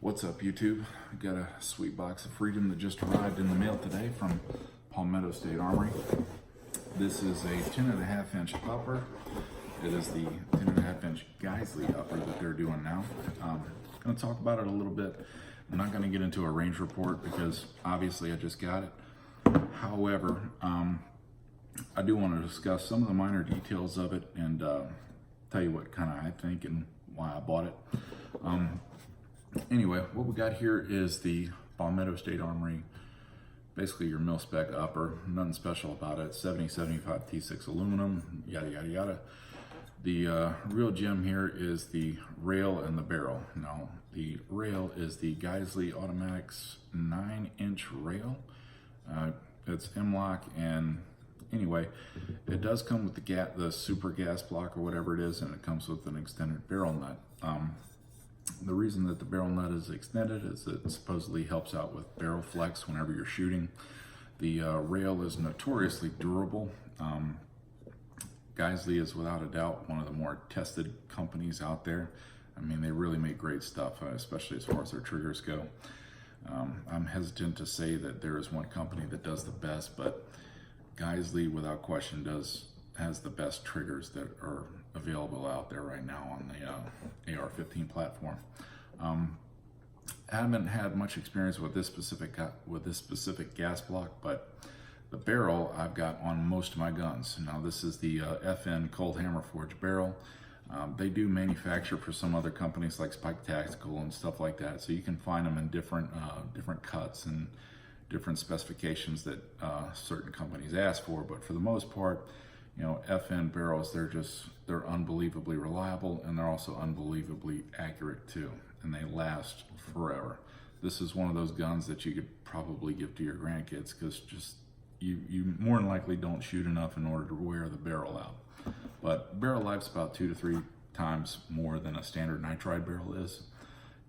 What's up, YouTube? I got a sweet box of freedom that just arrived in the mail today from Palmetto State Armory. This is a 10.5-inch upper. It is the 10.5-inch Geissele upper that they're doing now. I'm going to talk about it a little bit. I'm not going to get into a range report because obviously I just got it. However, I do want to discuss some of the minor details of it and tell you what kind of I think and why I bought it. Anyway, what we got here is the Palmetto State Armory, basically your mil-spec upper, nothing special about it, 70-75 T6 aluminum, yada yada yada. The real gem here is the rail and the barrel. Now, the rail is the Geissele Automatics 9-inch rail. It's M-lock, and anyway, it does come with the super gas block or whatever it is, and it comes with an extended barrel nut. The reason that the barrel nut is extended is it supposedly helps out with barrel flex whenever you're shooting. The rail is notoriously durable. Geissele is without a doubt one of the more tested companies out there. I mean, they really make great stuff, especially as far as their triggers go. I'm hesitant to say that there is one company that does the best, but Geissele, without question, has the best triggers that are available out there right now on the AR-15 platform. I haven't had much experience with this specific gas block, but the barrel I've got on most of my guns. Now, this is the FN Cold Hammer Forged barrel. They do manufacture for some other companies like Spike Tactical and stuff like that, so you can find them in different cuts and different specifications that certain companies ask for. But for the most part, you know, FN barrels, they're unbelievably reliable, and they're also unbelievably accurate too, and they last forever. This is one of those guns that you could probably give to your grandkids, because you more than likely don't shoot enough in order to wear the barrel out. But barrel life's about 2 to 3 times more than a standard nitride barrel is.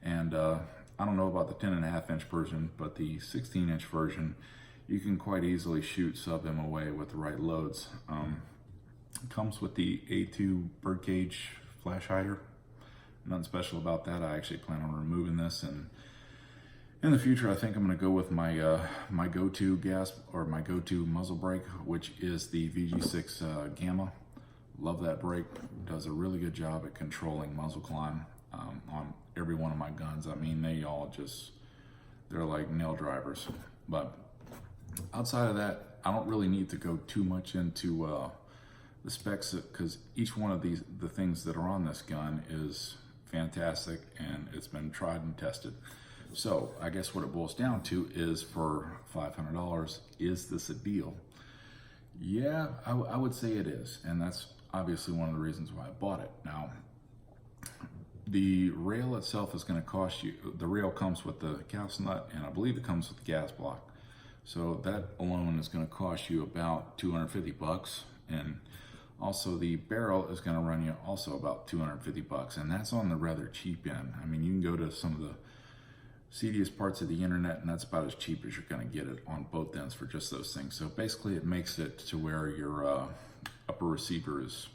And I don't know about the 10.5-inch version, but the 16-inch version, you can quite easily shoot sub MOA with the right loads. It comes with the A2 Birdcage flash hider. Nothing special about that. I actually plan on removing this, and in the future I think I'm going to go with my my go-to my go-to muzzle brake, which is the VG6 Gamma. Love that brake. Does a really good job at controlling muzzle climb on every one of my guns. I mean, they're like nail drivers. But outside of that, I don't really need to go too much into the specs, because each one of the things that are on this gun is fantastic and it's been tried and tested. So I guess what it boils down to is, for $500, is this a deal? Yeah, I would say it is, and that's obviously one of the reasons why I bought it. Now, the rail itself is going to cost you, the rail comes with the caps nut, and I believe it comes with the gas block. So that alone is going to cost you about 250 bucks, and also the barrel is going to run you also about 250 bucks, and that's on the rather cheap end. I mean, you can go to some of the seediest parts of the internet, and that's about as cheap as you're going to get it on both ends for just those things. So basically it makes it to where your upper receiver is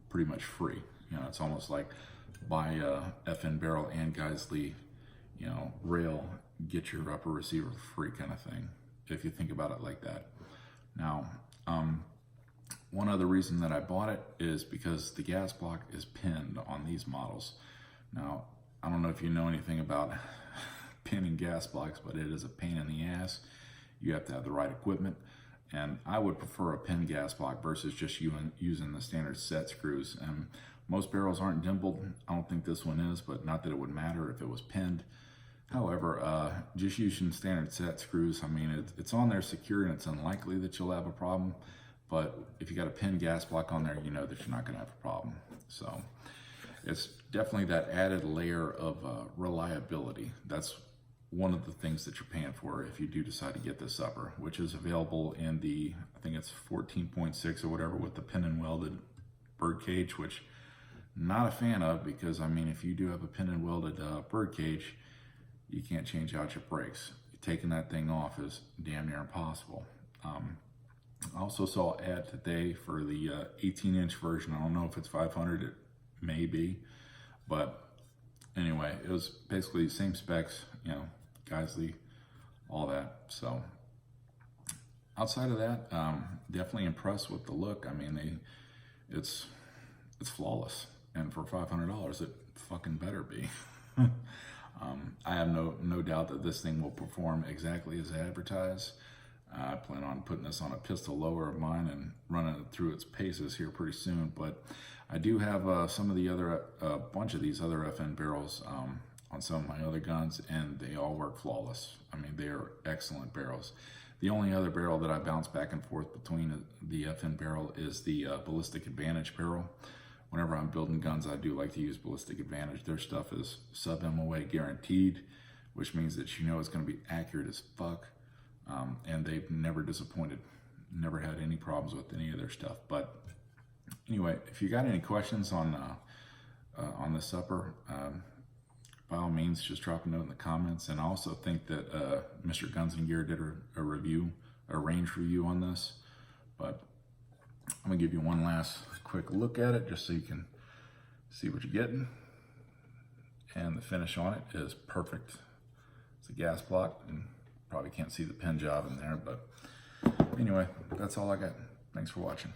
pretty much free. You know, it's almost like buy a FN barrel and Geissele, you know, rail, get your upper receiver free kind of thing, if you think about it like that. Now, one other reason that I bought it is because the gas block is pinned on these models. Now, I don't know if you know anything about pinning gas blocks, but it is a pain in the ass. You have to have the right equipment, and I would prefer a pin gas block versus just using the standard set screws. And most barrels aren't dimpled. I don't think this one is, but not that it would matter if it was pinned. However, just using standard set screws, I mean, it's on there secure, and it's unlikely that you'll have a problem. But if you got a pin gas block on there, you know that you're not going to have a problem. So it's definitely that added layer of reliability. That's one of the things that you're paying for if you do decide to get this upper, which is available in the, I think it's 14.6 or whatever, with the pin and welded Birdcage, which I'm not a fan of, because I mean, if you do have a pin and welded Birdcage, you can't change out your brakes. Taking that thing off is damn near impossible. I also saw an ad today for the 18-inch version. I don't know if it's 500, it may be, but anyway, it was basically the same specs, you know, Geissele, all that. So outside of that, definitely impressed with the look. I mean, it's flawless, and for $500, it fucking better be. I have no doubt that this thing will perform exactly as advertised. I plan on putting this on a pistol lower of mine and running it through its paces here pretty soon. But I do have some of the other, bunch of these other FN barrels on some of my other guns, and they all work flawless. I mean, they are excellent barrels. The only other barrel that I bounce back and forth between the FN barrel is the Ballistic Advantage barrel. Whenever I'm building guns, I do like to use Ballistic Advantage. Their stuff is sub-MOA guaranteed, which means that you know it's going to be accurate as fuck. And they've never disappointed, never had any problems with any of their stuff. But anyway, if you got any questions on this upper, by all means, just drop a note in the comments. And I also think that Mr. Guns and Gear did a review, a range review on this. But I'm gonna give you one last quick look at it just so you can see what you're getting. And the finish on it is perfect. It's a gas block, and probably can't see the pen job in there, but anyway, that's all I got. Thanks for watching.